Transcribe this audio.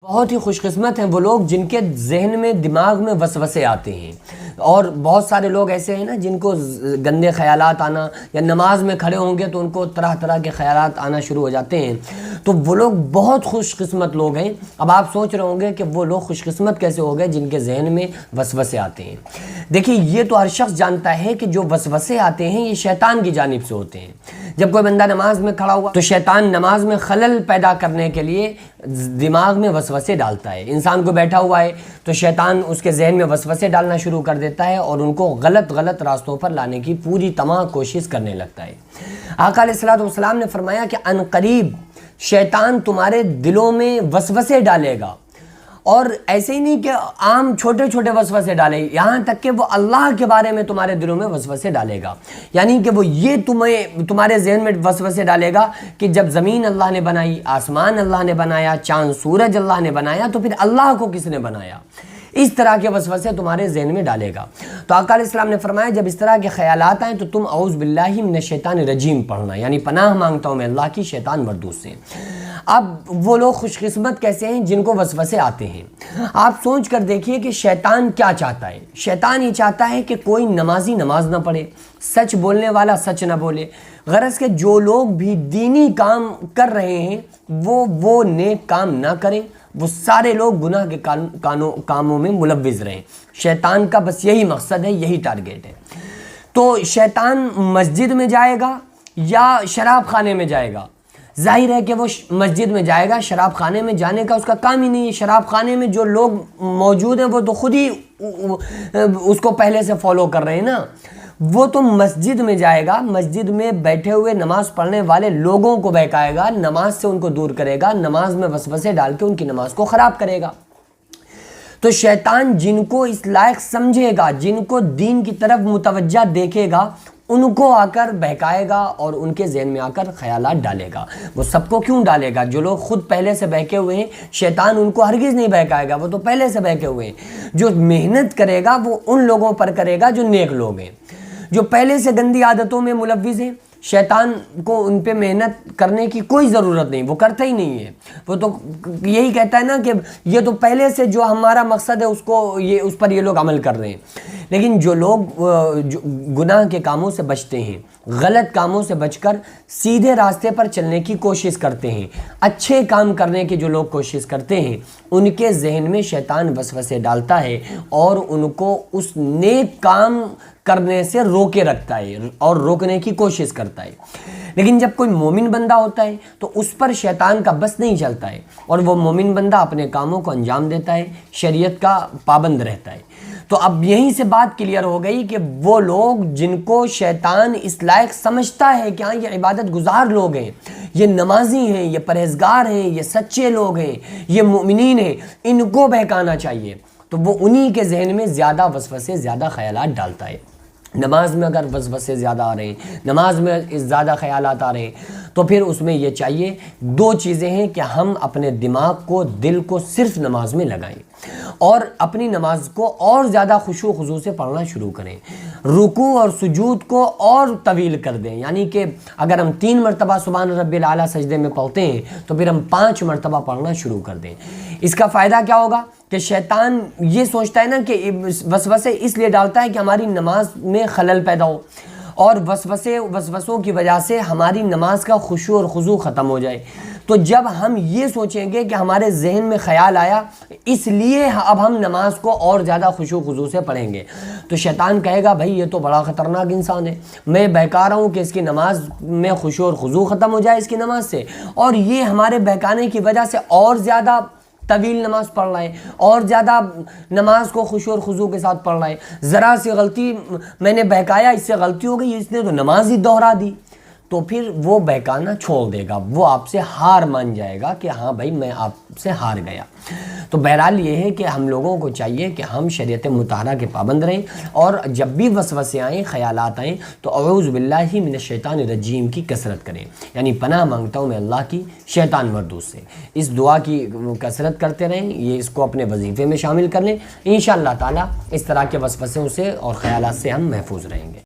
بہت ہی خوش قسمت ہیں وہ لوگ جن کے ذہن میں دماغ میں وسوسے آتے ہیں، اور بہت سارے لوگ ایسے ہیں نا جن کو گندے خیالات آنا، یا نماز میں کھڑے ہوں گے تو ان کو طرح طرح کے خیالات آنا شروع ہو جاتے ہیں، تو وہ لوگ بہت خوش قسمت لوگ ہیں۔ اب آپ سوچ رہے ہوں گے کہ وہ لوگ خوش قسمت کیسے ہو گئے جن کے ذہن میں وسوسے آتے ہیں۔ دیکھیے، یہ تو ہر شخص جانتا ہے کہ جو وسوسے آتے ہیں یہ شیطان کی جانب سے ہوتے ہیں۔ جب کوئی بندہ نماز میں کھڑا ہوا تو شیطان نماز میں خلل پیدا کرنے کے لیے دماغ میں وسوسے ڈالتا ہے۔ انسان کو بیٹھا ہوا ہے تو شیطان اس کے ذہن میں وسوسے ڈالنا شروع کر دیتا ہے اور ان کو غلط راستوں پر لانے کی پوری تمام کوشش کرنے لگتا ہے۔ آقا علیہ الصلوۃ والسلام نے فرمایا کہ ان قریب شیطان تمہارے دلوں میں وسوسے ڈالے گا، اور ایسے ہی نہیں کہ عام چھوٹے چھوٹے وسوسے ڈالے، یہاں تک کہ وہ اللہ کے بارے میں تمہارے دلوں میں وسوسے ڈالے گا۔ یعنی کہ وہ یہ تمہارے ذہن میں وسوسے ڈالے گا کہ جب زمین اللہ نے بنائی، آسمان اللہ نے بنایا، چاند سورج اللہ نے بنایا، تو پھر اللہ کو کس نے بنایا؟ اس طرح کے وسوسے تمہارے ذہن میں ڈالے گا۔ تو آقا علیہ السلام نے فرمایا جب اس طرح کے خیالات آئیں تو تم اعوذ باللہ من الشیطان الرجیم پڑھنا، یعنی پناہ مانگتا ہوں میں اللہ کی شیطان مردود سے۔ اب وہ لوگ خوش قسمت کیسے ہیں جن کو وسوسے آتے ہیں؟ آپ سوچ کر دیکھیے کہ شیطان کیا چاہتا ہے۔ شیطان یہ چاہتا ہے کہ کوئی نمازی نماز نہ پڑھے، سچ بولنے والا سچ نہ بولے، غرض کہ جو لوگ بھی دینی کام کر رہے ہیں وہ نیک کام نہ کریں، وہ سارے لوگ گناہ کے کاموں میں ملوث رہیں۔ شیطان کا بس یہی مقصد ہے، یہی ٹارگیٹ ہے۔ تو شیطان مسجد میں جائے گا یا شراب خانے میں جائے گا؟ ظاہر ہے کہ وہ مسجد میں جائے گا، شراب خانے میں جانے کا اس کا کام ہی نہیں ہے۔ شراب خانے میں جو لوگ موجود ہیں وہ تو خود ہی اس کو پہلے سے فالو کر رہے ہیں نا۔ وہ تو مسجد میں جائے گا، مسجد میں بیٹھے ہوئے نماز پڑھنے والے لوگوں کو بہکائے گا، نماز سے ان کو دور کرے گا، نماز میں وسوسے ڈال کے ان کی نماز کو خراب کرے گا۔ تو شیطان جن کو اس لائق سمجھے گا، جن کو دین کی طرف متوجہ دیکھے گا، ان کو آ کر بہکائے گا اور ان کے ذہن میں آ کر خیالات ڈالے گا۔ وہ سب کو کیوں ڈالے گا؟ جو لوگ خود پہلے سے بہکے ہوئے ہیں شیطان ان کو ہرگز نہیں بہکائے گا، وہ تو پہلے سے بہکے ہوئے ہیں۔ جو محنت کرے گا وہ ان لوگوں پر کرے گا جو نیک لوگ ہیں۔ جو پہلے سے گندی عادتوں میں ملوث ہیں شیطان کو ان پہ محنت کرنے کی کوئی ضرورت نہیں، وہ کرتا ہی نہیں ہے۔ وہ تو یہی کہتا ہے نا کہ یہ تو پہلے سے جو ہمارا مقصد ہے اس پر یہ لوگ عمل کر رہے ہیں۔ لیکن جو لوگ گناہ کے کاموں سے بچتے ہیں، غلط کاموں سے بچ کر سیدھے راستے پر چلنے کی کوشش کرتے ہیں، اچھے کام کرنے کی جو لوگ کوشش کرتے ہیں، ان کے ذہن میں شیطان وسوسے ڈالتا ہے اور ان کو اس نیک کام کرنے سے روکے رکھتا ہے اور روکنے کی کوشش کرتا ہے۔ لیکن جب کوئی مومن بندہ ہوتا ہے تو اس پر شیطان کا بس نہیں چلتا ہے، اور وہ مومن بندہ اپنے کاموں کو انجام دیتا ہے، شریعت کا پابند رہتا ہے۔ تو اب یہیں سے بات کلیئر ہو گئی کہ وہ لوگ جن کو شیطان اس لائق سمجھتا ہے کہ ہاں یہ عبادت گزار لوگ ہیں، یہ نمازی ہیں، یہ پرہیزگار ہیں، یہ سچے لوگ ہیں، یہ مومنین ہیں، ان کو بہکانا چاہیے، تو وہ انہی کے ذہن میں زیادہ وسوسے، زیادہ خیالات ڈالتا ہے۔ نماز میں اگر وسوسے زیادہ آ رہے ہیں، نماز میں زیادہ خیالات آ رہے ہیں، تو پھر اس میں یہ چاہیے، دو چیزیں ہیں کہ ہم اپنے دماغ کو، دل کو صرف نماز میں لگائیں اور اپنی نماز کو اور زیادہ خشوع و خضوع سے پڑھنا شروع کریں، رکوع اور سجود کو اور طویل کر دیں۔ یعنی کہ اگر ہم 3 مرتبہ سبحان ربی الاعلیٰ سجدے میں پڑھتے ہیں تو پھر ہم 5 مرتبہ پڑھنا شروع کر دیں۔ اس کا فائدہ کیا ہوگا کہ شیطان یہ سوچتا ہے نا کہ وسوسے اس لیے ڈالتا ہے کہ ہماری نماز میں خلل پیدا ہو، اور وسوسوں کی وجہ سے ہماری نماز کا خشوع اور خضوع ختم ہو جائے۔ تو جب ہم یہ سوچیں گے کہ ہمارے ذہن میں خیال آیا اس لیے اب ہم نماز کو اور زیادہ خشوع و خضوع سے پڑھیں گے، تو شیطان کہے گا بھائی یہ تو بڑا خطرناک انسان ہے، میں بہکا رہا ہوں کہ اس کی نماز میں خشوع اور خضوع ختم ہو جائے اس کی نماز سے، اور یہ ہمارے بہکانے کی وجہ سے اور زیادہ طویل نماز پڑھ رہا ہے، اور زیادہ نماز کو خشوع اور خضوع کے ساتھ پڑھ رہا ہے۔ ذرا سی غلطی میں نے بہکایا، اس سے غلطی ہو گئی، اس نے تو نماز ہی دوہرا دی، تو پھر وہ بہکانا چھوڑ دے گا، وہ آپ سے ہار مان جائے گا کہ ہاں بھائی میں آپ سے ہار گیا۔ تو بہرحال یہ ہے کہ ہم لوگوں کو چاہیے کہ ہم شریعت مطہرہ کے پابند رہیں، اور جب بھی وسوسے آئیں، خیالات آئیں، تو اعوذ باللہ من الشیطان الرجیم کی کثرت کریں، یعنی پناہ مانگتا ہوں میں اللہ کی شیطان مردود سے۔ اس دعا کی کثرت کرتے رہیں، یہ اس کو اپنے وظیفے میں شامل کر لیں، انشاءاللہ تعالی اس طرح کے وسوسوں سے اور خیالات سے ہم محفوظ رہیں گے۔